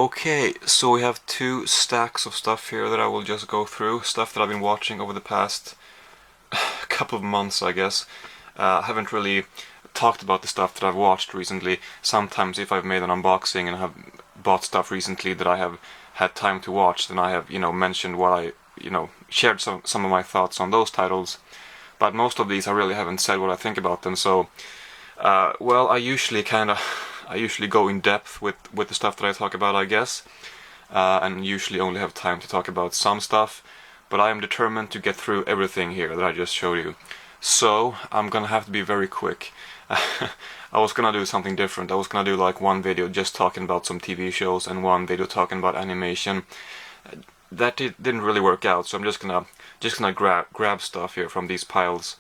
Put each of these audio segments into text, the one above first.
Okay, so we have two stacks of stuff here that I will just go through. Stuff that I've been watching over the past couple of months, I guess. I haven't really talked about the stuff that I've watched recently. Sometimes if I've made an unboxing and have bought stuff recently that I have had time to watch, then I have, mentioned what shared some of my thoughts on those titles. But most of these I really haven't said what I think about them, so well, I usually go in depth with the stuff that I talk about, I guess, and usually only have time to talk about some stuff, but I am determined to get through everything here that I just showed you. So I'm gonna have to be very quick. I was gonna do something different. I was gonna do like one video just talking about some TV shows and one video talking about animation. That didn't really work out, so I'm just gonna grab stuff here from these piles.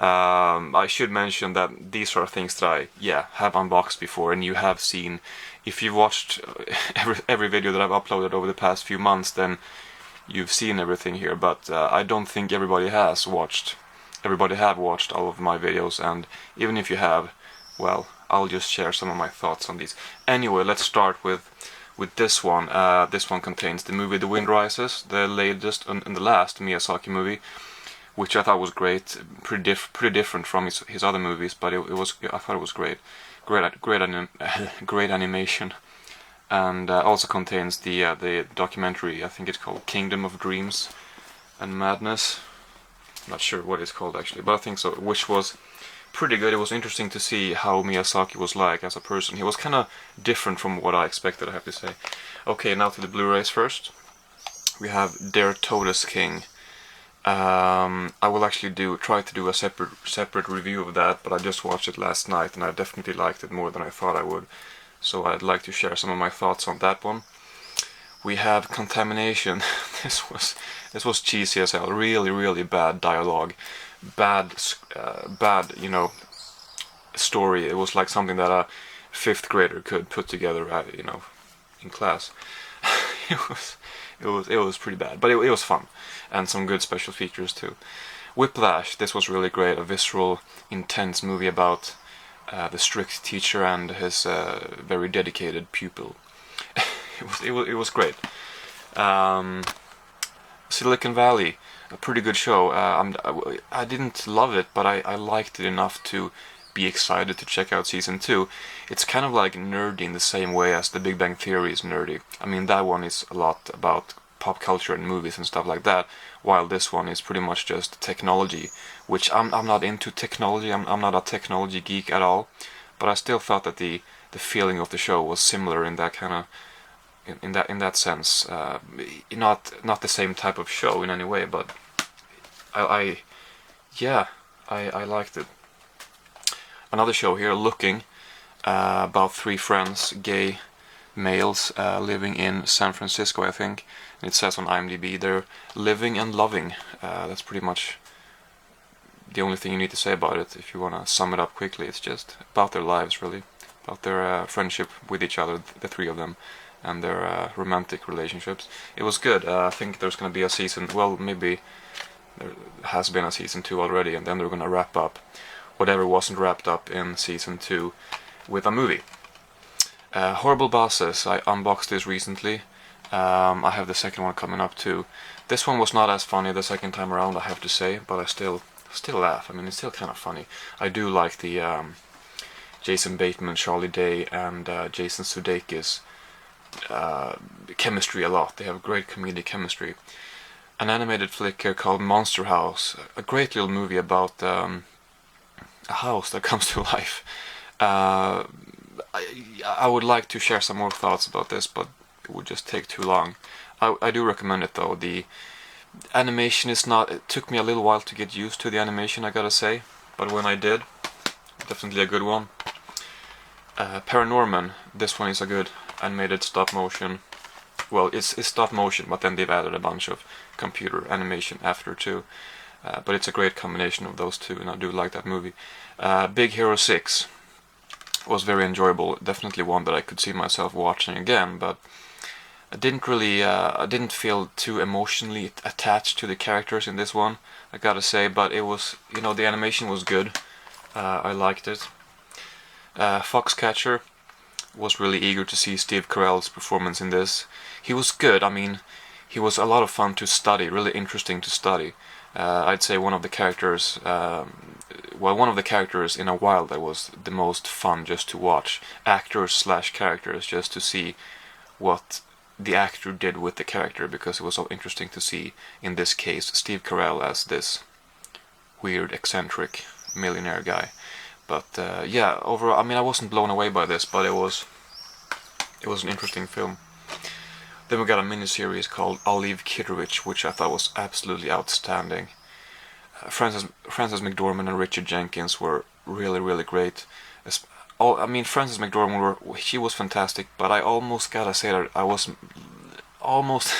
I should mention that these are things that I have unboxed before, and you have seen. If you've watched every video that I've uploaded over the past few months, then you've seen everything here. But I don't think everybody have watched all of my videos, and even if you have, well, I'll just share some of my thoughts on these. Anyway, let's start with this one. This one contains the movie The Wind Rises, the latest and the last Miyazaki movie, which I thought was great, pretty different from his other movies, but I thought it was great animation, and also contains the documentary. I think it's called Kingdom of Dreams and Madness. I'm not sure what it's called actually, but I think so. Which was pretty good. It was interesting to see how Miyazaki was like as a person. He was kind of different from what I expected, I have to say. Okay, now to the Blu-rays first. We have Der Todesking. I will actually try to do a separate review of that, but I just watched it last night and I definitely liked it more than I thought I would. So I'd like to share some of my thoughts on that one. We have Contamination. This was cheesy as hell. Really bad dialogue, bad story. It was like something that a fifth grader could put together, in class. It was pretty bad, but it was fun, and some good special features too. Whiplash. This was really great. A visceral, intense movie about the strict teacher and his very dedicated pupil. It was great. Silicon Valley, a pretty good show. I didn't love it, but I liked it enough to be excited to check out season 2. It's kind of like nerdy in the same way as The Big Bang Theory is nerdy. I mean, that one is a lot about pop culture and movies and stuff like that, while this one is pretty much just technology, which I'm not into technology. I'm not a technology geek at all, but I still thought that the feeling of the show was similar in that kind of in that sense. Not the same type of show in any way, but I liked it. Another show here, Looking, about three friends, gay males, living in San Francisco, I think. And it says on IMDb they're living and loving. That's pretty much the only thing you need to say about it. If you want to sum it up quickly, it's just about their lives, really, about their friendship with each other, the three of them, and their romantic relationships. It was good. I think there's going to be a season. Well, maybe there has been a season 2 already, and then they're going to wrap up whatever wasn't wrapped up in season 2 with a movie. Horrible Bosses. I unboxed this recently. I have the second one coming up too. This one was not as funny the second time around, I have to say, but I still laugh. I mean, it's still kind of funny. I do like the Jason Bateman, Charlie Day, and Jason Sudeikis chemistry a lot. They have great comedic chemistry. An animated flick called Monster House, a great little movie about a house that comes to life. I would like to share some more thoughts about this, but it would just take too long. I do recommend it though. The animation is not... It took me a little while to get used to the animation, I gotta say, but when I did, definitely a good one. Paranorman. This one is a good animated stop motion. Well, it's stop motion, but then they've added a bunch of computer animation after too. But it's a great combination of those two, and I do like that movie. Big Hero 6 was very enjoyable. Definitely one that I could see myself watching again, but I didn't feel too emotionally attached to the characters in this one, I gotta say, but it was, the animation was good. I liked it. Foxcatcher, was really eager to see Steve Carell's performance in this. He was good. I mean, he was a lot of fun to study, really interesting to study. I'd say one of the characters, one of the characters in a while that was the most fun just to watch. Actors slash characters, just to see what the actor did with the character, because it was so interesting to see, in this case, Steve Carell as this weird, eccentric millionaire guy. But yeah, overall, I mean, I wasn't blown away by this, but it was an interesting film. Then we got a miniseries called Leave Kitteridge, which I thought was absolutely outstanding. Frances McDormand and Richard Jenkins were really, really great. I mean, Frances McDormand, she was fantastic, but I almost gotta say that I was almost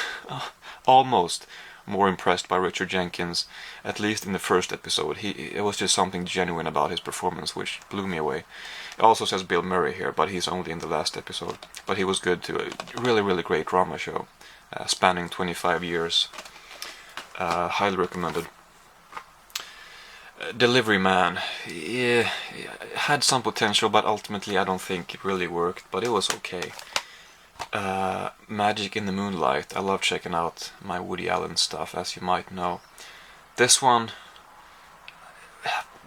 more impressed by Richard Jenkins, at least in the first episode. It was just something genuine about his performance which blew me away. It also says Bill Murray here, but he's only in the last episode. But he was good too. A really, really great drama show, spanning 25 years. Highly recommended. Delivery Man, yeah, had some potential, but ultimately I don't think it really worked, but it was okay. Magic in the Moonlight, I love checking out my Woody Allen stuff, as you might know. This one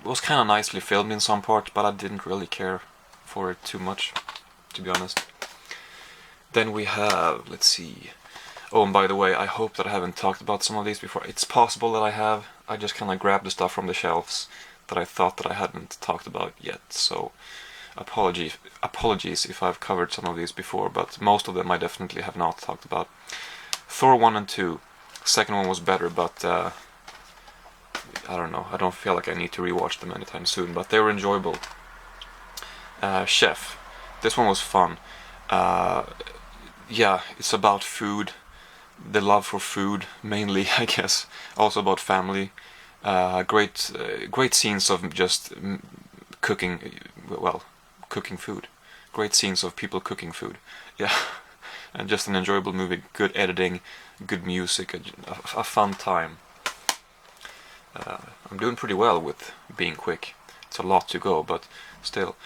was kind of nicely filmed in some parts, but I didn't really care for it too much, to be honest. Then we have, let's see. Oh, and by the way, I hope that I haven't talked about some of these before. It's possible that I have. I just kind of grabbed the stuff from the shelves that I thought that I hadn't talked about yet. So, apologies if I've covered some of these before, but most of them I definitely have not talked about. Thor 1 and 2. Second one was better, but I don't know. I don't feel like I need to rewatch them anytime soon, but they were enjoyable. Chef. This one was fun. Yeah, it's about food. The love for food, mainly, I guess. Also about family. Great scenes of just cooking, cooking food. Great scenes of people cooking food. Yeah, and just an enjoyable movie. Good editing, good music, a fun time. I'm doing pretty well with being quick. It's a lot to go, but still.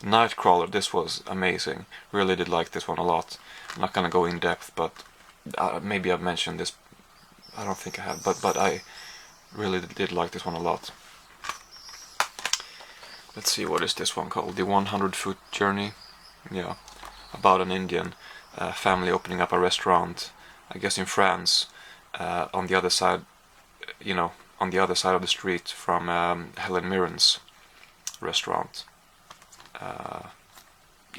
Nightcrawler, this was amazing. Really did like this one a lot. I'm not gonna go in depth, but maybe I've mentioned this. I don't think I have, but I really did like this one a lot. Let's see, what is this one called? The 100-Foot Journey. Yeah, about an Indian family opening up a restaurant, I guess in France, on the other side, on the other side of the street from Helen Mirren's restaurant.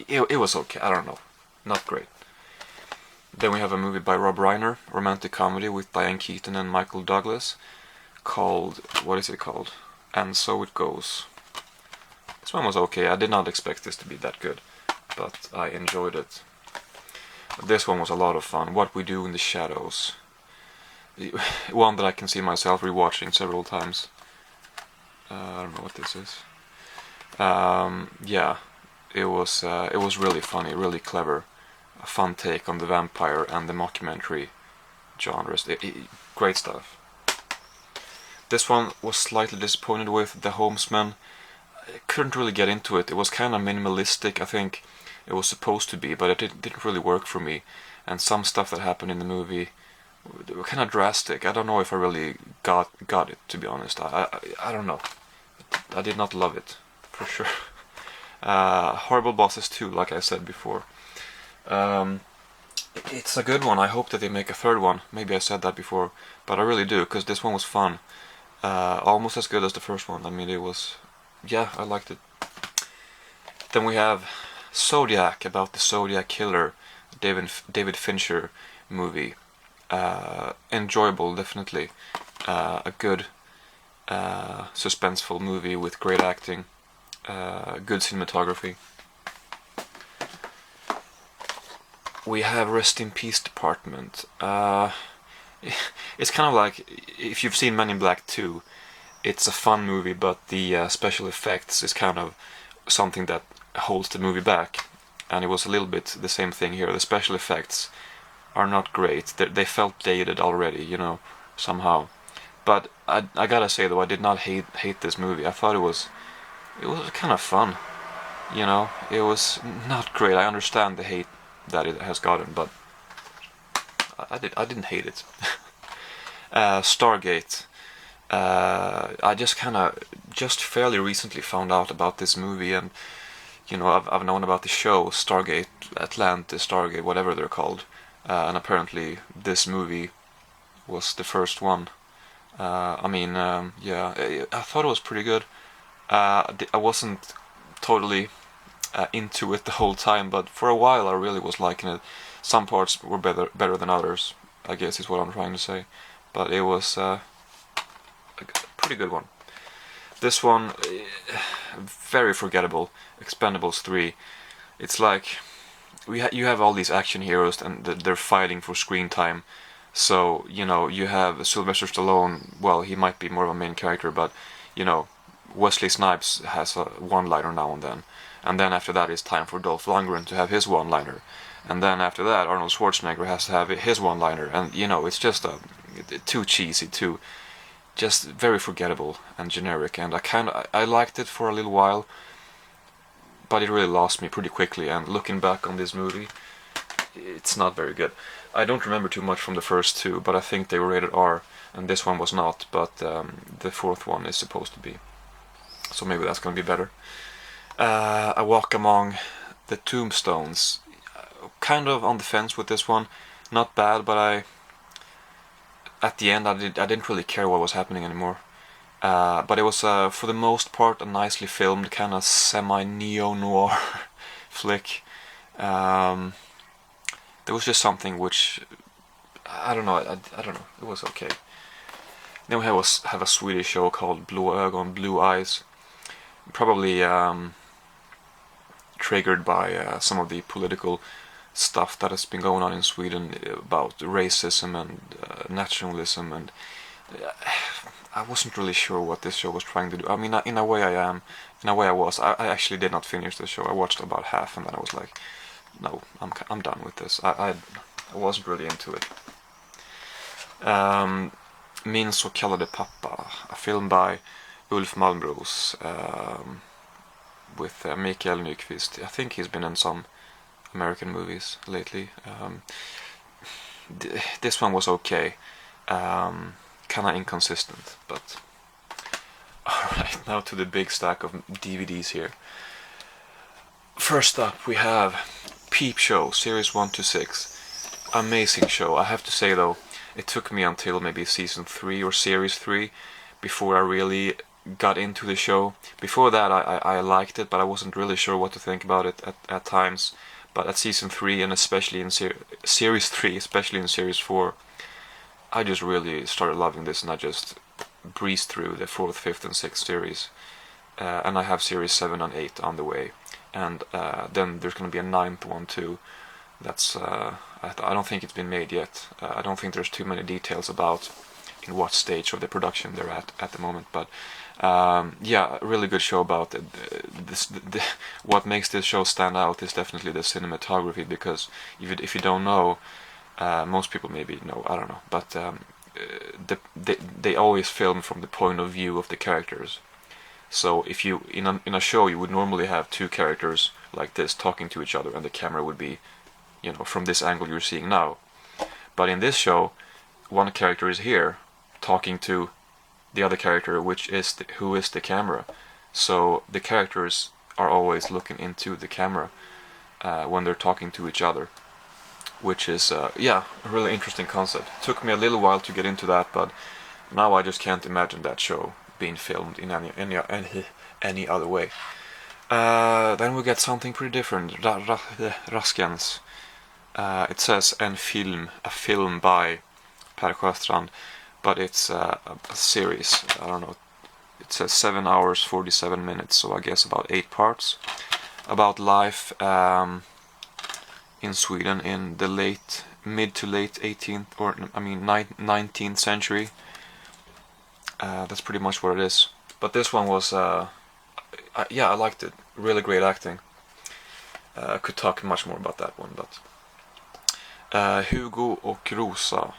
It was okay. I don't know, not great. Then we have a movie by Rob Reiner, romantic comedy with Diane Keaton and Michael Douglas, called, what is it called? And So It Goes. This one was okay. I did not expect this to be that good, but I enjoyed it. This one was a lot of fun. What We Do in the Shadows. One that I can see myself rewatching several times. I don't know what this is. Yeah, it was really funny, really clever. A fun take on the vampire and the mockumentary genres. Great stuff. This one was slightly disappointed with. The Homesman. I couldn't really get into it. It was kind of minimalistic, I think it was supposed to be, but it didn't really work for me. And some stuff that happened in the movie were kind of drastic. I don't know if I really got it, to be honest. I don't know. I did not love it, for sure. Horrible Bosses 2, like I said before. It's a good one. I hope that they make a third one. Maybe I said that before, but I really do, because this one was fun. Almost as good as the first one. I mean, it was... yeah, I liked it. Then we have Zodiac, about the Zodiac killer, David Fincher movie. Enjoyable, definitely. A good suspenseful movie with great acting, good cinematography. We have Rest in Peace Department. It's kind of like, if you've seen Men in Black 2, it's a fun movie, but the special effects is kind of something that holds the movie back. And it was a little bit the same thing here. The special effects are not great. They felt dated already, somehow. But I gotta say though, I did not hate this movie. I thought it was kind of fun. You know, it was not great. I understand the hate that it has gotten, but I didn't hate it. Stargate. I just fairly recently found out about this movie, and you know, I've known about the show Stargate, Atlantis, Stargate, whatever they're called, and apparently this movie was the first one. Yeah, I thought it was pretty good. I wasn't totally into it the whole time, but for a while I really was liking it. Some parts were better than others, I guess is what I'm trying to say. But it was a pretty good one. This one, very forgettable. Expendables 3. It's like you have all these action heroes and they're fighting for screen time. So, you know, you have Sylvester Stallone, well, he might be more of a main character, but, you know, Wesley Snipes has a one-liner now and then. And then after that it's time for Dolph Lundgren to have his one-liner. And then after that Arnold Schwarzenegger has to have his one-liner. And, you know, it's just too cheesy, too just very forgettable and generic. And I liked it for a little while, but it really lost me pretty quickly. And looking back on this movie, it's not very good. I don't remember too much from the first two, but I think they were rated R, and this one was not, but the fourth one is supposed to be. So maybe that's going to be better. A Walk Among the Tombstones. Kind of on the fence with this one. Not bad, but at the end I didn't really care what was happening anymore. But it was for the most part a nicely filmed kind of semi-neo-noir flick. There was just something which I don't know. I don't know. It was okay. Then we have a Swedish show called Blå ögon, Blue Eyes. Probably triggered by some of the political stuff that has been going on in Sweden about racism and nationalism, and I wasn't really sure what this show was trying to do. I mean, in a way I am, in a way I was. I actually did not finish the show. I watched about half and then I was like, no, I'm done with this. I wasn't really into it. Min så kallade pappa, a film by Ulf Malmros with Mikael Nyqvist. I think he's been in some American movies lately. This one was okay, kinda inconsistent, but alright, now to the big stack of DVDs here. First up we have Peep Show, series 1 to 6. Amazing show. I have to say though, it took me until maybe season 3 or series 3 before I really got into the show. Before that I liked it, but I wasn't really sure what to think about it at times. But at season 3 and especially in series 3, especially in series 4, I just really started loving this, and I just breezed through the 4th, 5th and 6th series. And I have series 7 and 8 on the way. And then there's going to be a 9th one too. That's I don't think it's been made yet. I don't think there's too many details about in what stage of the production they're at the moment. But yeah, a really good show about it. What makes this show stand out is definitely the cinematography, because if you don't know, most people maybe know, I don't know, but they always film from the point of view of the characters. So if you in a show you would normally have two characters like this talking to each other, and the camera would be, you know, from this angle you're seeing now. But in this show, one character is here talking to the other character, which is who is the camera. So the characters are always looking into the camera when they're talking to each other, which is yeah, a really interesting concept. Took me a little while to get into that, but now I just can't imagine that show being filmed in any other way. Then we get something pretty different. Ruskins. It says en film, a film by Per Sjöstrand, but it's a series. I don't know. It says 7 hours 47 minutes, so I guess about 8 parts about life in Sweden in the mid to late 18th or 19th century. That's pretty much what it is. But this one was yeah, I liked it. Really great acting. I could talk much more about that one, but Hugo Caruso,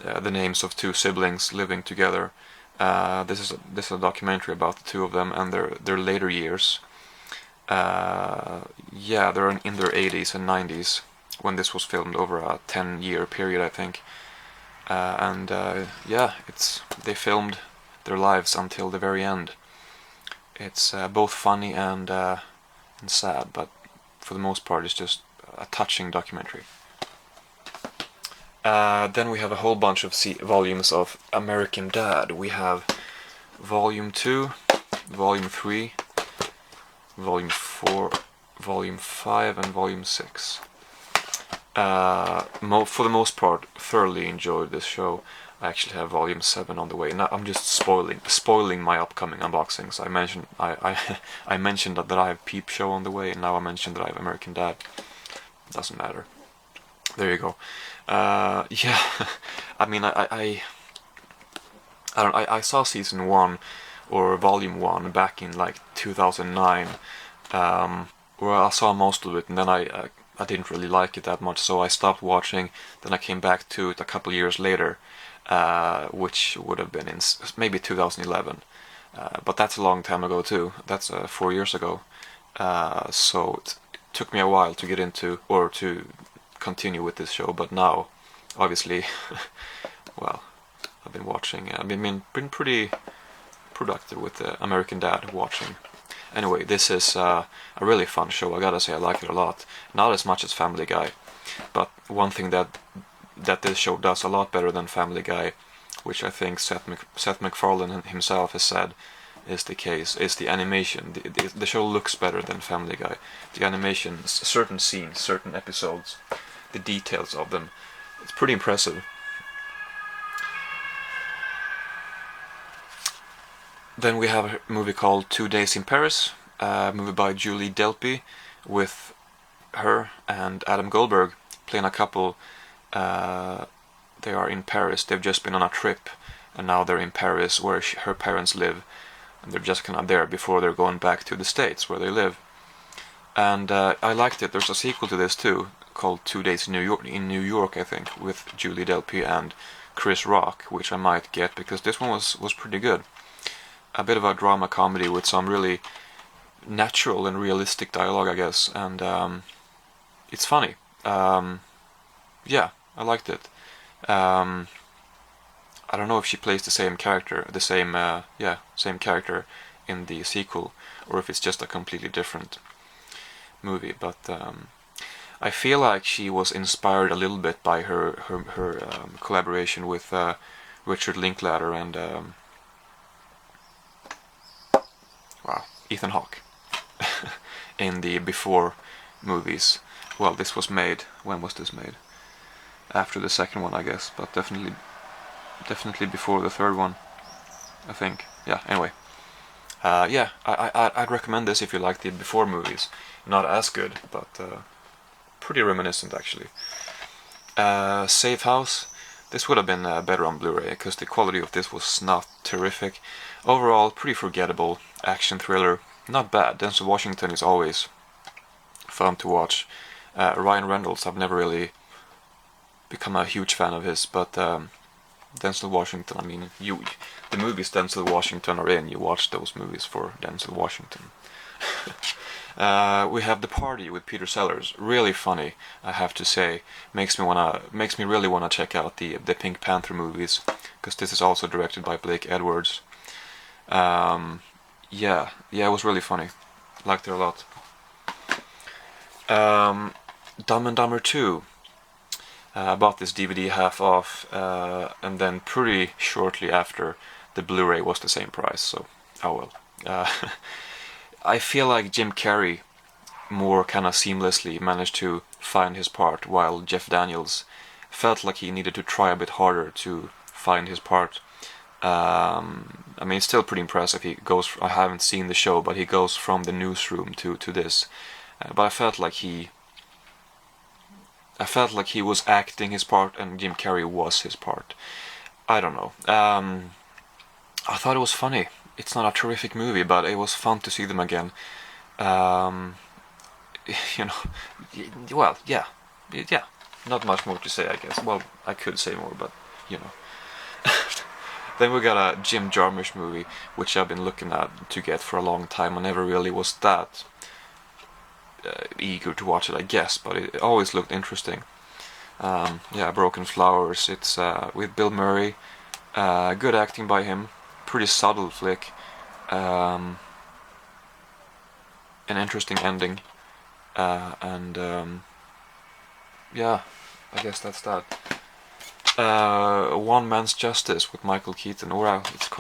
the names of two siblings living together. This is a documentary about the two of them and their later years. Yeah, they're in their 80s and 90s when this was filmed, over a 10-year period, I think. And yeah, they filmed their lives until the very end. It's both funny and sad, but for the most part it's just a touching documentary. Then we have a whole bunch of volumes of American Dad. We have Volume 2, Volume 3, Volume 4, Volume 5, and Volume 6. For the most part, thoroughly enjoyed this show. I actually have Volume 7 on the way. Now I'm just spoiling my upcoming unboxings. I mentioned I mentioned that I have Peep Show on the way, and now I mentioned that I have American Dad. Doesn't matter. There you go. Yeah, I mean, I don't know, I saw Season 1 or Volume 1 back in like 2009, where I saw most of it, and then I didn't really like it that much, so I stopped watching. Then I came back to it a couple years later, which would have been in maybe 2011, but that's a long time ago too. That's 4 years ago, so it took me a while to get into, or to continue with this show, but now, obviously, well, I've been watching, I've been pretty productive with the American Dad watching. Anyway, this is a really fun show. I gotta say, I like it a lot. Not as much as Family Guy, but one thing that this show does a lot better than Family Guy, which I think Seth MacFarlane himself has said is the case, is the animation. The show looks better than Family Guy. The animation, certain scenes, certain episodes, the details of them, it's pretty impressive. Then we have a movie called 2 Days in Paris, a movie by Julie Delpy, with her and Adam Goldberg playing a couple. They are in Paris. They've just been on a trip, and now they're in Paris, where her parents live, and they're just kind of there before they're going back to the States where they live. And I liked it. There's a sequel to this too, called 2 Days in New York, I think, with Julie Delpy and Chris Rock, which I might get because this one was pretty good. A bit of a drama comedy with some really natural and realistic dialogue, I guess, and it's funny. Yeah, I liked it. I don't know if she plays the same character, same character in the sequel, or if it's just a completely different movie. But I feel like she was inspired a little bit by her collaboration with Richard Linklater and Ethan Hawke in the Before movies. Well, this was made. When was this made? After the second one, I guess, but definitely before the third one, I think. Yeah. Anyway, yeah, I'd recommend this if you like the Before movies. Not as good, but pretty reminiscent actually. Safe House. This would have been better on Blu-ray because the quality of this was not terrific. Overall, pretty forgettable action thriller. Not bad. Denzel Washington is always fun to watch. Ryan Reynolds, I've never really become a huge fan of his, but Denzel Washington, I mean, the movies Denzel Washington are in, you watch those movies for Denzel Washington. We have The Party with Peter Sellers. Really funny, I have to say. Makes me really wanna check out the Pink Panther movies, because this is also directed by Blake Edwards. Yeah, it was really funny. Liked it a lot. Dumb and Dumber 2. Bought this DVD half off, and then pretty shortly after the Blu-ray was the same price, so oh well. I feel like Jim Carrey more kind of seamlessly managed to find his part, while Jeff Daniels felt like he needed to try a bit harder to find his part. I mean, it's still pretty impressive. He goes. I haven't seen the show, but he goes from the newsroom to this. But I felt like he was acting his part, and Jim Carrey was his part. I don't know. I thought it was funny. It's not a terrific movie, but it was fun to see them again. You know, well, yeah. Not much more to say, I guess. Well, I could say more, but you know. Then we got a Jim Jarmusch movie, which I've been looking at to get for a long time. I never really was that eager to watch it, I guess, but it always looked interesting. Yeah, Broken Flowers. It's with Bill Murray. Good acting by him. Pretty subtle flick. An interesting ending. And yeah, I guess that's that. One Man's Justice with Michael Keaton, or it's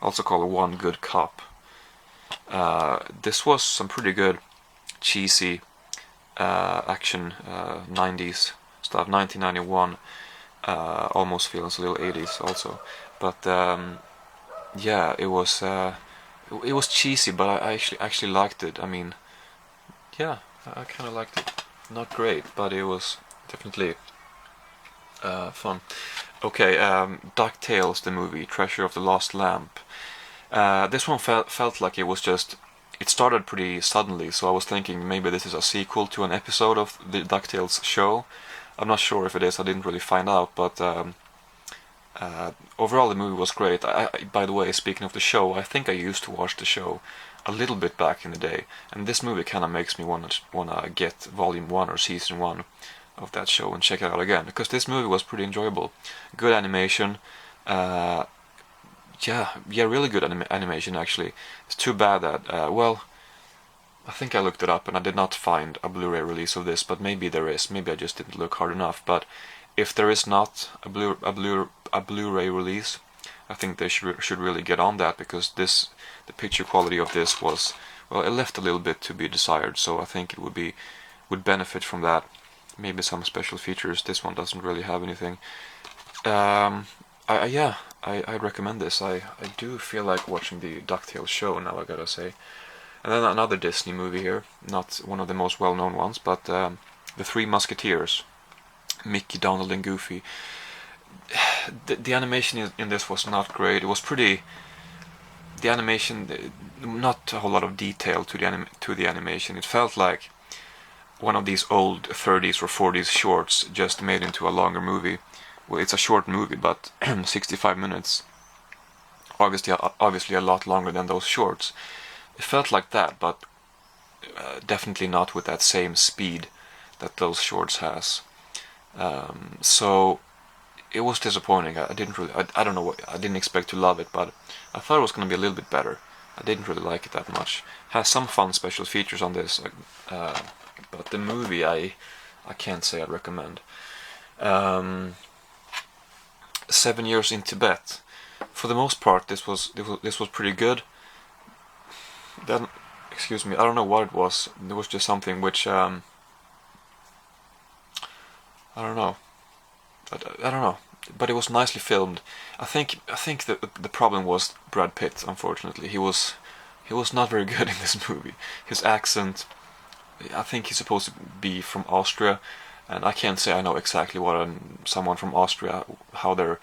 also called One Good Cop. This was some pretty good cheesy action 90s stuff. 1991 almost feels a little 80s also, but yeah, it was cheesy, but I actually liked it. I mean, yeah, I kind of liked it. Not great, but it was definitely fun. Okay, DuckTales, the movie, Treasure of the Lost Lamp. This one felt like it was just... It started pretty suddenly, so I was thinking maybe this is a sequel to an episode of the DuckTales show. I'm not sure if it is, I didn't really find out, but overall the movie was great. By the way, speaking of the show, I think I used to watch the show a little bit back in the day, and this movie kind of makes me wanna get Volume 1 or Season 1 of that show and check it out again, because this movie was pretty enjoyable. Good animation, yeah, really good animation actually. It's too bad that, well, I think I looked it up and I did not find a Blu-ray release of this, but maybe there is. Maybe I just didn't look hard enough. But if there is not a Blu-ray release, I think they should really get on that, because the picture quality of this was, well, it left a little bit to be desired. So I think it would benefit from that. Maybe some special features. This one doesn't really have anything. Yeah, I recommend this. I do feel like watching the DuckTales show now, I gotta say. And then another Disney movie here, not one of the most well-known ones, but the Three Musketeers, Mickey, Donald, and Goofy. The animation in this was not great. It was pretty... The animation, not a whole lot of detail to the animation. It felt like one of these old 30s or 40s shorts just made into a longer movie. Well, it's a short movie, but 65 minutes. Obviously a lot longer than those shorts. It felt like that, but definitely not with that same speed that those shorts has. So it was disappointing. I didn't really. I don't know what. I didn't expect to love it, but I thought it was going to be a little bit better. I didn't really like it that much. Has some fun special features on this, but the movie I can't say I'd recommend. 7 Years in Tibet. For the most part, this was pretty good. Then, excuse me, I don't know what it was. There was just something which I don't know. I don't know, but it was nicely filmed. I think the problem was Brad Pitt. Unfortunately, he was not very good in this movie. His accent. I think he's supposed to be from Austria, and I can't say I know exactly what someone from Austria, how their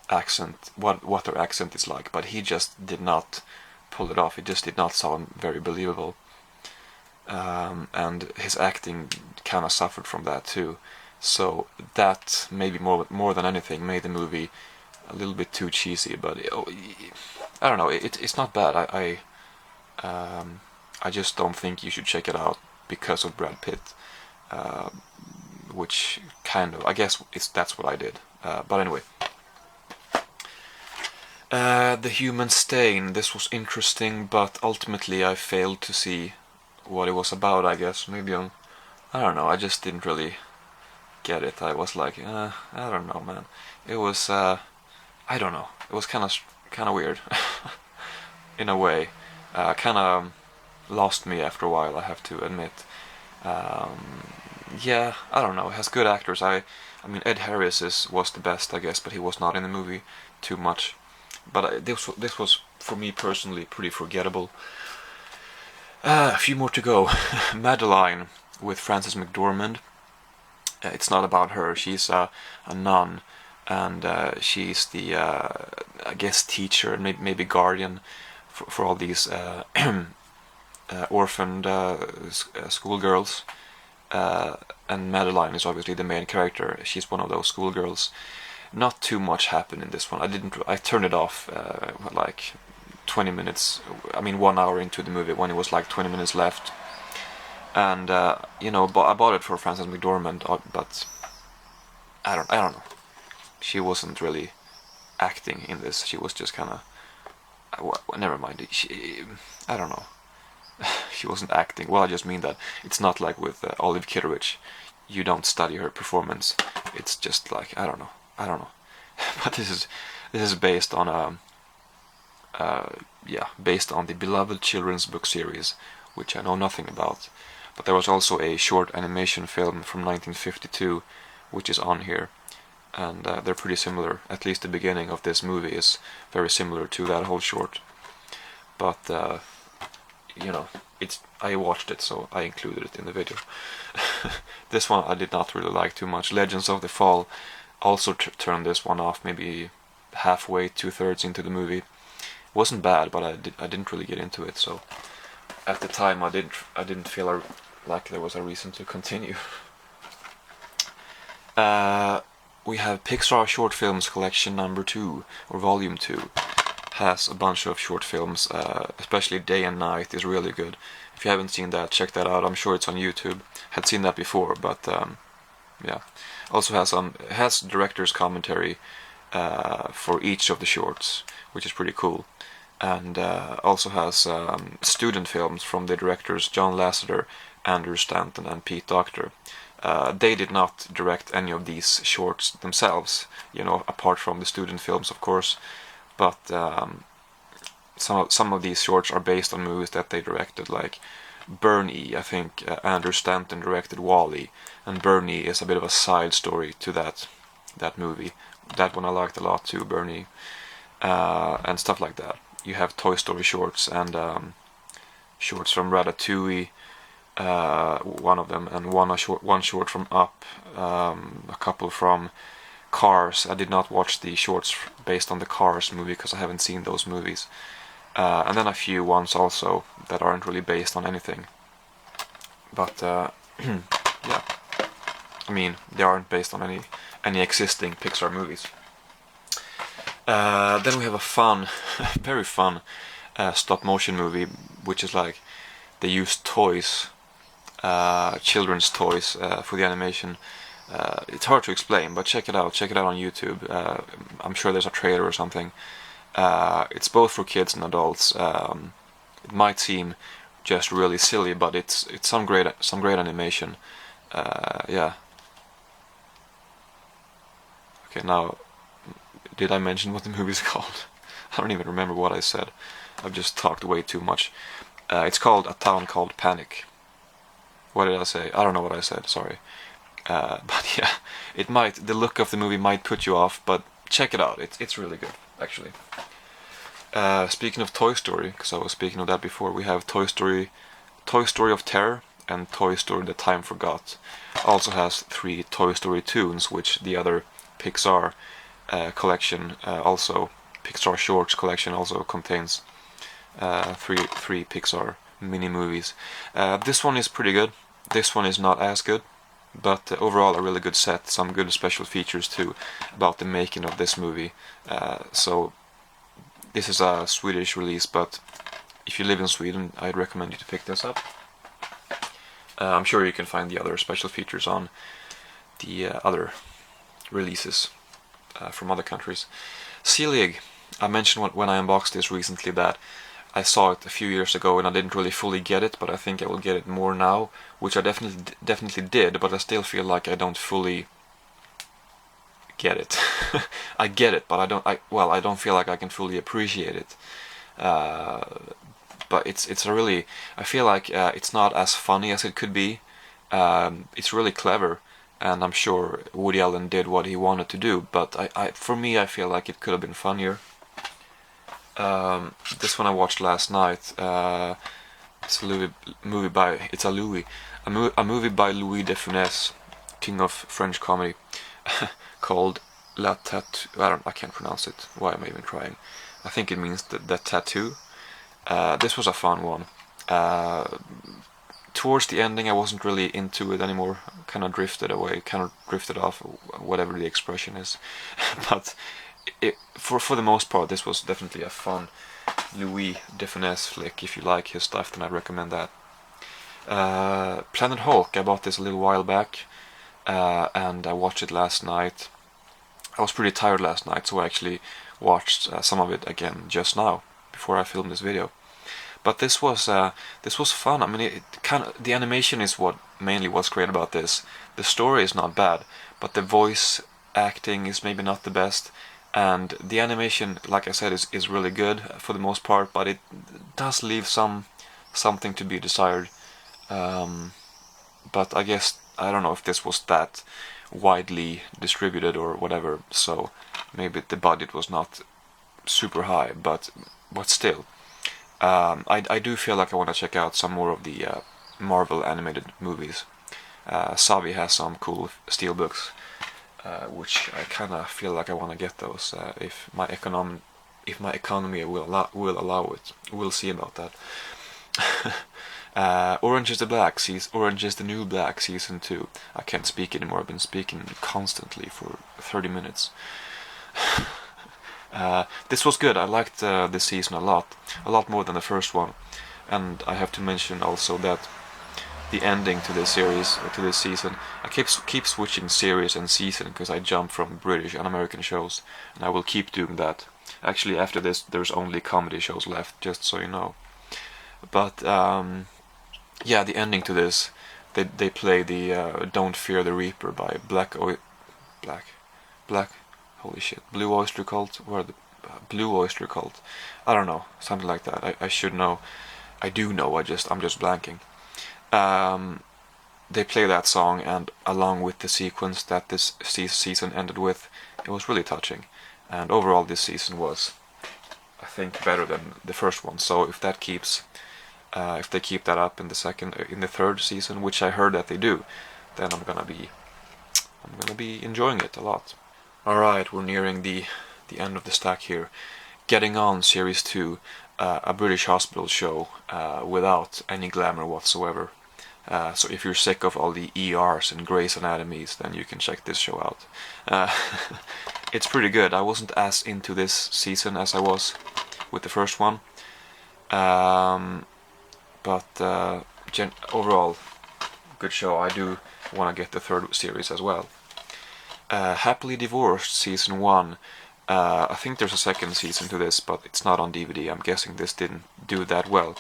accent, what their accent is like, but he just did not pull it off. It just did not sound very believable, and his acting kind of suffered from that too. So that maybe more than anything made the movie a little bit too cheesy. But I don't know. It's not bad. I just don't think you should check it out because of Brad Pitt, which kind of, I guess that's what I did. But anyway. The Human Stain. This was interesting, but ultimately I failed to see what it was about, I guess. Maybe I don't know, I just didn't really get it. I was like, I don't know, man. It was, I don't know. It was kind of weird, in a way. Kind of lost me after a while, I have to admit. Yeah, I don't know. It has good actors. I mean, Ed Harris was the best, I guess, but he was not in the movie too much. But this was, for me personally, pretty forgettable. A few more to go. Madeline with Frances McDormand. It's not about her. She's a nun, and she's the, I guess, teacher and maybe guardian for all these orphaned schoolgirls. And Madeline is obviously the main character. She's one of those schoolgirls. Not too much happened in this one. I turned it off like 20 minutes. I mean, 1 hour into the movie when it was like 20 minutes left. and you know, I bought it for Frances McDormand, but I don't know. She wasn't really acting in this. She was just kind of. Never mind. I don't know. She wasn't acting. Well, I just mean that it's not like with Leave Kitteridge. You don't study her performance. It's just like I don't know. But this is based on based on the beloved children's book series, which I know nothing about. But there was also a short animation film from 1952, which is on here, and they're pretty similar. At least the beginning of this movie is very similar to that whole short. But you know, I watched it, so I included it in the video. This one I did not really like too much. Legends of the Fall also turned this one off, maybe halfway, 2/3 into the movie. It wasn't bad, but I didn't really get into it. So at the time I didn't feel like there was a reason to continue. We have Pixar Short Films Collection number 2, or volume 2. Has a bunch of short films, especially Day and Night is really good. If you haven't seen that, check that out. I'm sure it's on YouTube. Had seen that before, but yeah. Also has director's commentary for each of the shorts, which is pretty cool. And also has student films from the directors John Lasseter, Andrew Stanton, and Pete Docter. They did not direct any of these shorts themselves, you know, apart from the student films, of course. But some of these shorts are based on movies that they directed, like Bernie. I think Andrew Stanton directed Wall-E, and Bernie is a bit of a side story to that movie. That one I liked a lot too, Bernie, and stuff like that. You have Toy Story shorts and shorts from Ratatouille, one of them, and one short from Up, a couple from Cars. I did not watch the shorts based on the Cars movie because I haven't seen those movies. And then a few ones also that aren't really based on anything. But yeah, I mean, they aren't based on any existing Pixar movies. Then we have a fun, very fun stop motion movie, which is like they use toys, children's toys for the animation. It's hard to explain, but check it out. Check it out on YouTube. I'm sure there's a trailer or something. It's both for kids and adults. It might seem just really silly, but it's some great animation. Yeah. Okay, now, did I mention what the movie's called? I don't even remember what I said. I've just talked way too much. It's called A Town Called Panic. What did I say? I don't know what I said. Sorry. But yeah, the look of the movie might put you off, but check it out. It's really good, actually. Speaking of Toy Story, because I was speaking of that before, we have Toy Story of Terror and Toy Story The Time Forgot. Also has 3 Toy Story tunes, which the other Pixar collection, also Pixar Shorts collection, also contains 3 Pixar mini movies. This one is pretty good. This one is not as good. But overall a really good set, some good special features too about the making of this movie. So this is a Swedish release, but if you live in Sweden, I'd recommend you to pick this up. I'm sure you can find the other special features on the other releases from other countries. Celiac, I mentioned when I unboxed this recently that I saw it a few years ago and I didn't really fully get it, but I think I will get it more now, which I definitely did, but I still feel like I don't fully get it. I get it, but I don't feel like I can fully appreciate it. But it's a really, I feel like it's not as funny as it could be. It's really clever, and I'm sure Woody Allen did what he wanted to do, but for me I feel like it could have been funnier. This one I watched last night. It's a movie by Louis de Funès, king of French comedy, called La Tattoo. I can't pronounce it. Why am I even trying? I think it means the tattoo. This was a fun one. Towards the ending, I wasn't really into it anymore. Kind of drifted away, kind of drifted off, whatever the expression is. But for the most part, this was definitely a fun Louis de Funès flick. If you like his stuff, then I'd recommend that. Planet Hulk, I bought this a little while back, and I watched it last night. I was pretty tired last night, so I actually watched some of it again just now, before I filmed this video. But this was fun. I mean, the animation is what mainly was great about this. The story is not bad, but the voice acting is maybe not the best, and the animation, like I said, is really good for the most part, but it does leave something to be desired. But I guess I don't know if this was that widely distributed or whatever, so maybe the budget was not super high, but still. I do feel like I want to check out some more of the Marvel animated movies. Savi has some cool steelbooks, which I kind of feel like I want to get those if my economy will allow it. We'll see about that. Orange is the New Black season 2. I can't speak anymore. I've been speaking constantly for 30 minutes. This was good. I liked this season a lot more than the first one. And I have to mention also that the ending to this series, to this season, I keep switching series and season because I jump from British and American shows, and I will keep doing that. Actually, after this, there's only comedy shows left, just so you know. But yeah, the ending to this, they play the "Don't Fear the Reaper" by holy shit, Blue Oyster Cult, or the Blue Oyster Cult, I don't know, something like that. I should know. I do know. I'm just blanking. They play that song, and along with the sequence that this season ended with, it was really touching. And overall, this season was, I think, better than the first one. So if that keeps, if they keep that up in the third season, which I heard that they do, then I'm gonna be enjoying it a lot. Alright, we're nearing the end of the stack here. Getting On Series 2, a British hospital show without any glamour whatsoever. So if you're sick of all the ERs and Grey's Anatomies, then you can check this show out. It's pretty good. I wasn't as into this season as I was with the first one. But overall, good show. I do want to get the third series as well. Happily Divorced Season 1. I think there's a second season to this, but it's not on DVD. I'm guessing this didn't do that well.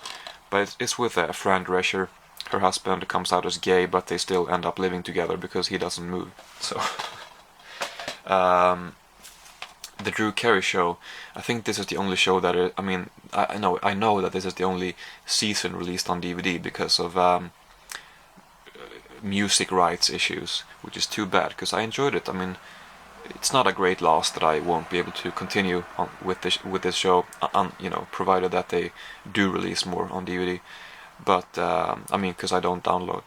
But it's with Fran Drescher. Her husband comes out as gay, but they still end up living together because he doesn't move. So, the Drew Carey Show. I think this is the only show that I mean, I know that this is the only season released on DVD because of music rights issues, which is too bad because I enjoyed it. I mean, it's not a great loss that I won't be able to continue on with this show, provided that they do release more on DVD. But I mean, because I don't download.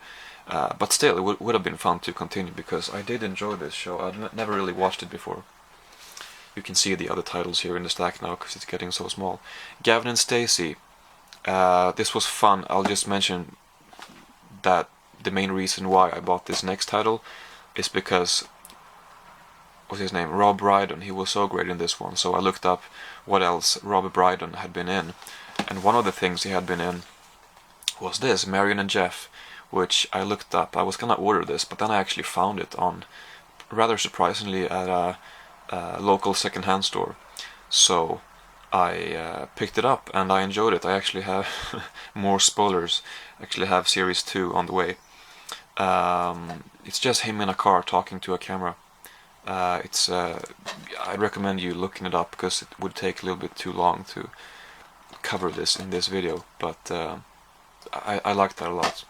But still, it would have been fun to continue because I did enjoy this show. I'd never really watched it before. You can see the other titles here in the stack now because it's getting so small. Gavin and Stacey. This was fun. I'll just mention that the main reason why I bought this next title is because, what's his name? Rob Brydon. He was so great in this one. So I looked up what else Rob Brydon had been in. And one of the things he had been in was this, Marion and Jeff, which I looked up. I was gonna order this, but then I actually found it on, rather surprisingly, at a local second-hand store. So I picked it up and I enjoyed it. I actually have more spoilers. I actually have series 2 on the way. It's just him in a car talking to a camera. I'd recommend you looking it up because it would take a little bit too long to cover this in this video, but I liked that a lot.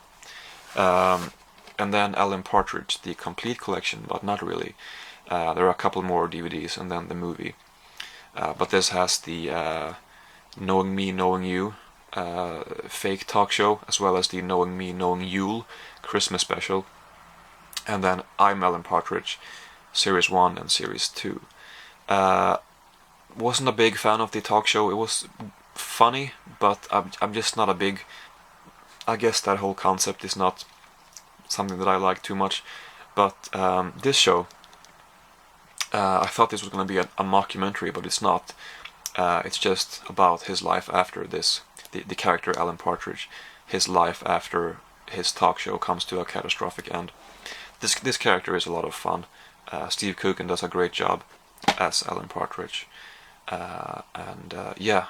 And then Alan Partridge, the complete collection, but not really. There are a couple more DVDs and then the movie. But this has the Knowing Me, Knowing You fake talk show, as well as the Knowing Me, Knowing Yule Christmas special. And then I'm Alan Partridge, Series 1 and Series 2. Wasn't a big fan of the talk show. It was funny, but I'm just not a big... I guess that whole concept is not something that I like too much. But this show, I thought this was going to be a mockumentary, but it's not. It's just about his life after this. The character Alan Partridge, his life after his talk show comes to a catastrophic end. This character is a lot of fun. Steve Coogan does a great job as Alan Partridge, and yeah,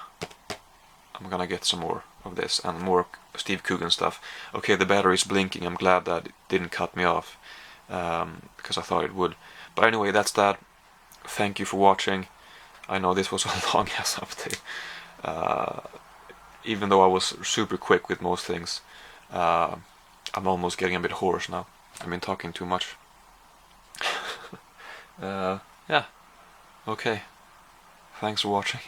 I'm gonna get some more of this and more Steve Coogan stuff. Okay, the battery's blinking. I'm glad that it didn't cut me off, because I thought it would. But anyway, that's that. Thank you for watching. I know this was a long ass update, even though I was super quick with most things. I'm almost getting a bit hoarse now. I've been talking too much. Yeah. Okay. Thanks for watching.